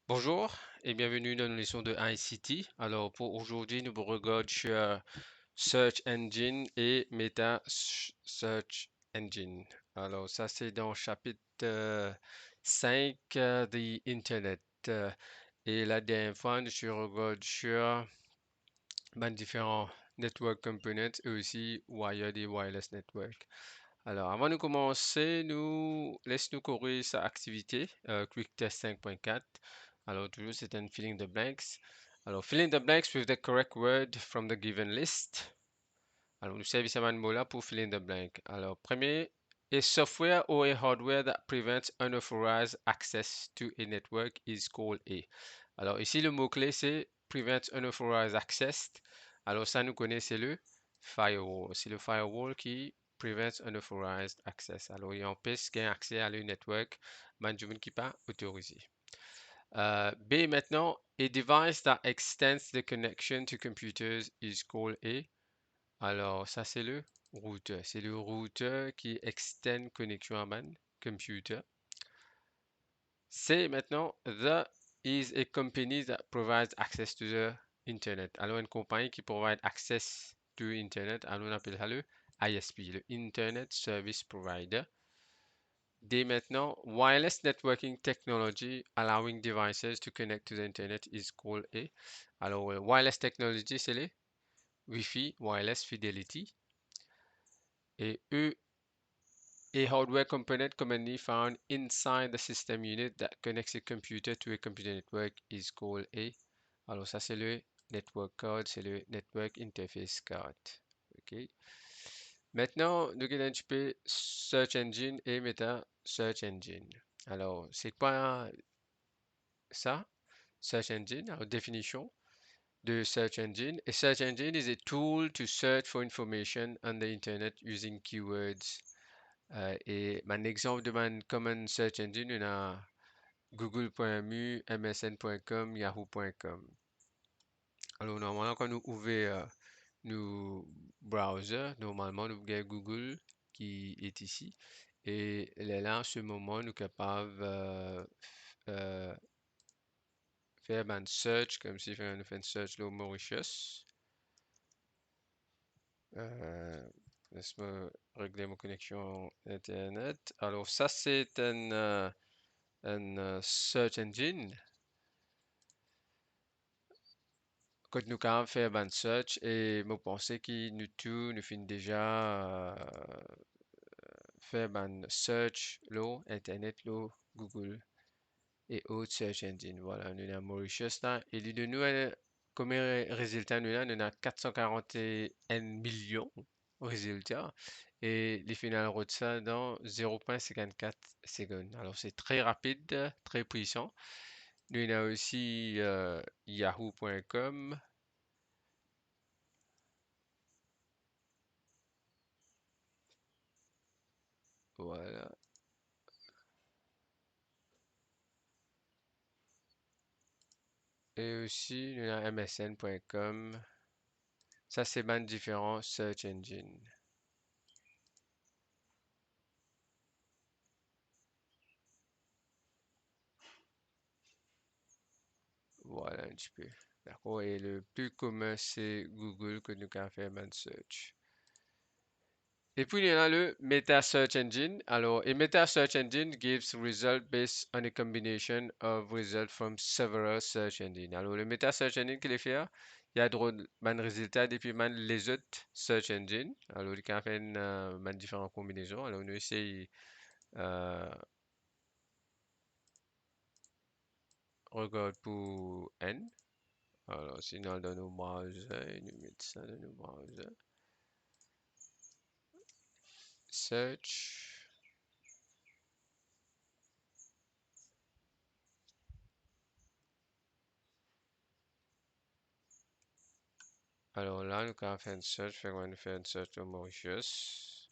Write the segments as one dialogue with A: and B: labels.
A: Bonjour et bienvenue dans une leçon de ICT. Alors pour aujourd'hui, nous regardons sur Search Engine et Search Engine. Alors ça c'est dans le chapitre 5 de Internet. Et la dernière fois, je regarde sur différents network components et aussi wired et wireless network. Alors avant de commencer, laisse-nous courir sa activité Quick Test 5.4. Alors toujours c'est un filling the blanks. Alors filling the blanks with the correct word from the given list. Alors nous servons ce mot là pour filling the blank. Alors premier, a software or a hardware that prevents unauthorized access to a network is called a. Alors ici le mot-clé c'est prevent unauthorized access. Alors ça nous connaît c'est le firewall. C'est le firewall qui prevents unauthorized access. Alors il empêche qu'un accès à le network management qui pas autorisé. B maintenant, a device that extends the connection to computers is called a. Alors ça c'est le routeur. C'est le routeur qui extend connexion à man computer. C maintenant, the is a company that provides access to the internet. Alors une compagnie qui provide access to internet, alors on appelle ça le ISP, le Internet Service Provider. D maintenant, wireless networking technology allowing devices to connect to the internet is called a. Alors wireless technology c'est le Wi-Fi, wireless fidelity. Et E, a hardware component commonly found inside the system unit that connects a computer to a computer network is called a. Alors ça c'est le network card, c'est le network interface card. OK. Maintenant, nous allons un petit peu Search Engine et Meta Search Engine. Alors, c'est quoi ça? Search Engine, alors définition de Search Engine. A search engine is a tool to search for information on the internet using keywords. Et mon exemple de mon common search engine, on a google.mu, msn.com, yahoo.com. Alors, normalement, quand nous ouvrons nos browsers, normalement, nous avons Google qui est ici. Et là, en ce moment, nous sommes capables de faire un search, comme si on fait un search là, Mauritius. Euh, Laisse-moi régler ma connexion Internet. Alors, ça, c'est un search engine. Quand nous avons fait un search, et je pense que nous finissons déjà faire un search, là, Internet, là, Google et autres search engines. Voilà, nous avons Mauritius là. Et de nous, comme résultat, nous avons 441 millions de résultats. Et les finales de ça dans 0,54 secondes. Alors, c'est très rapide, très puissant. Nous avons aussi yahoo.com. Voilà. Et aussi, nous avons msn.com. Ça, c'est bien différents search engines. Voilà un petit peu. D'accord? Et le plus commun, c'est Google que nous avons fait un search. Et puis, il y a le Meta Search Engine. Alors, a Meta Search Engine gives results based on a combination of results from several search engines. Alors, le Meta Search Engine, qu'il fait, il y a des résultats depuis les autres search engines. Alors, il a fait différentes combinaisons. Alors, nous essayons euh, regarde pour N. Alors, sinon, dans nos browsers, nous mettons ça dans nos browsers. Search. Alors là, nous allons faire une search. On va faire une search de Mauritius.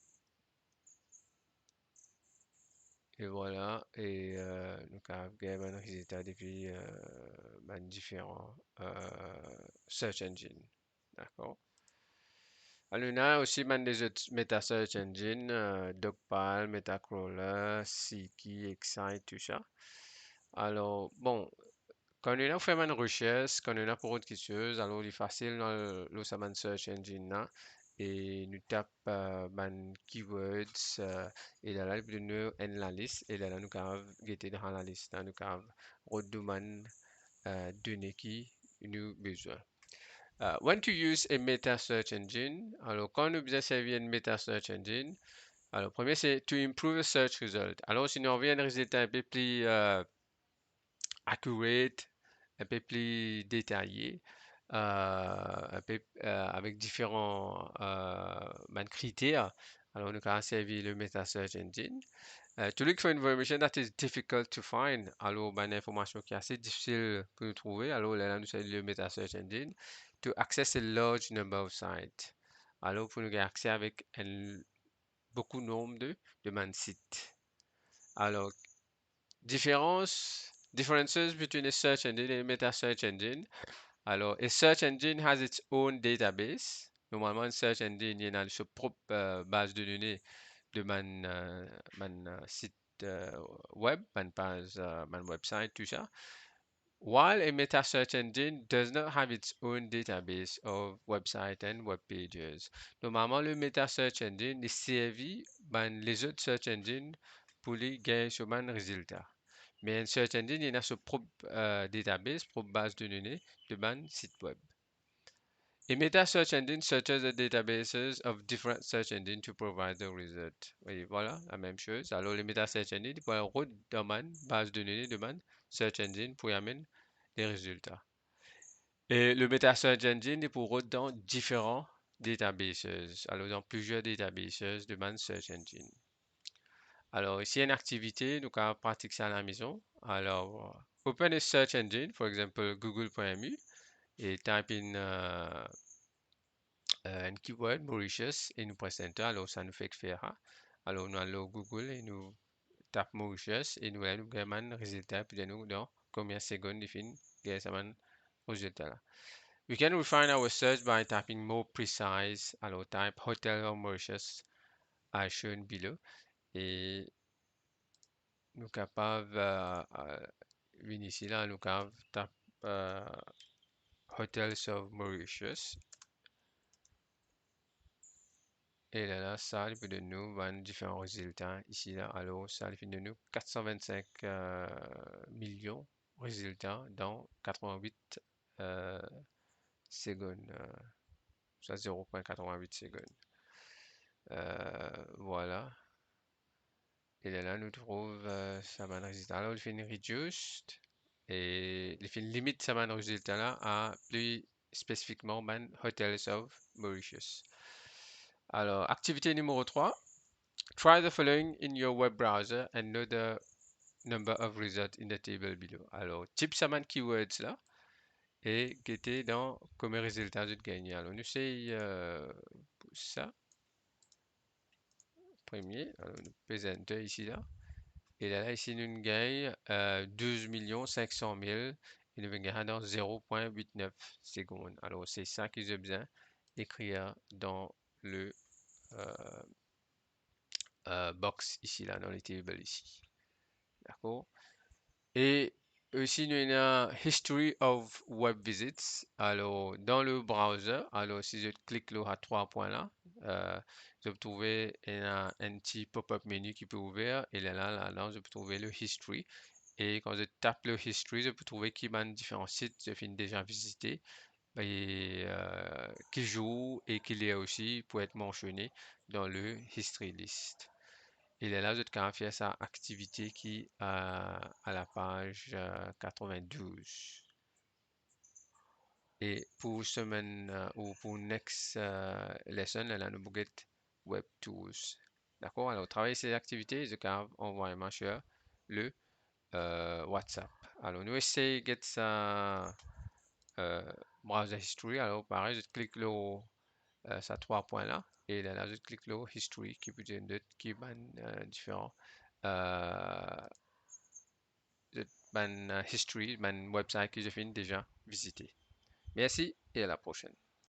A: Et voilà. Et nous allons gagner un résultat depuis différents search engines. D'accord. Alors, on a aussi des autres meta search engines, Dogpile, Metacrawler, Seeky, Excite, tout ça. Alors, bon, quand on a fait une recherche, quand on a pour autre chose, alors il est facile dans le Saman Search Engine là, et nous tape keywords et là, nous en la liste et là, nous avons guetter dans la liste, là, nous avons autre domaine données qui nous besoin. When to use a meta search engine? Alors, quand nous besoin servir une meta search engine, alors, premier, c'est to improve the search result. Alors, si nous avons un résultat un peu plus accurate, un peu plus détaillé, avec différents critères. Alors, nous avons servi le Meta Search Engine. To look for information that is difficult to find. Alors, une information qui est assez difficile pour nous trouver. Alors, là, nous servons le Meta Search Engine. To access a large number of sites. Alors, pour nous avoir accès avec beaucoup de nombre de sites. Alors, differences between a search engine and a meta search engine. Alors, a search engine has its own database. Normalement, un search engine, il a sa propre base de données de mon site web, mon page, mon website, tout ça. While a meta search engine does not have its own database of websites and web pages. Normalement, le meta search engine est servi par les autres search engines pour les gagner sur un résultat. Mais un search engine, il a sa propre database, propre base de données de un site web. A meta search engine searches the databases of different search engines to provide the result. Et voilà, la même chose. Alors, le meta search engine, il peut router dans une base de données de un search engine pour y amener les résultats. Et le meta search engine, il peut router dans différents databases. Alors, dans plusieurs databases de un search engine. Alors, ici, une activité, donc on pratique ça à la maison. Alors, open a search engine, for example, google.mu, et type in un keyword Mauritius et nous presse Enter. Alors, ça nous fait faire. Alors, nous allons au Google et nous tapons Mauritius et nous allons un résultat. Puis, nous, dans combien de secondes, il finit, un résultat là. We can refine our search by typing more precise. Alors, type Hotel of Mauritius as shown below. Et nous capables venir ici là, nous capables tape Hotels of Mauritius. Et là, ça il peut de nous différents résultats ici là. Alors, ça il fait de nous 425 millions de résultats dans 88 secondes. Ça 0,88 secondes. Voilà. Et là, nous trouve ça va résultat. Alors, il fait une reduced et il fait une limite ça va résultat là à plus spécifiquement Hotels of Mauritius. Alors, activité numéro 3. Try the following in your web browser and know the number of results in the table below. Alors, type ça keywords là et guetter dans comme résultat de gagner. Alors, nous c'est ça. Premier, alors, nous présente ici là. Et là, ici, nous gagnons 12 500 000 et nous gagnons dans 0,89 secondes. Alors, c'est ça que j'ai besoin d'écrire dans le box ici, là, dans les tables ici. D'accord? Et aussi, nous avons History of Web Visits. Alors, dans le browser, alors si je clique là à trois points là, je peux trouver un petit pop-up menu qui peut ouvrir. Et là, je peux trouver le History. Et quand je tape le History, je peux trouver qu'il y a différents sites que j'ai déjà visités et qui jouent et qui est aussi pour être mentionné dans le History List. Il est là, je te faire sa activité qui à la page 92. Et pour semaine ou pour next lesson, là, nous bougons Web Tools. D'accord? Alors, travailler ces activités, je peux envoyer sur le WhatsApp. Alors, nous essayons de get ça browser history. Alors, pareil, je clique le ça trois points là. Et là, je clique le history qui peut être qui est différent. History, mon website que j'ai déjà visité. Merci et à la prochaine.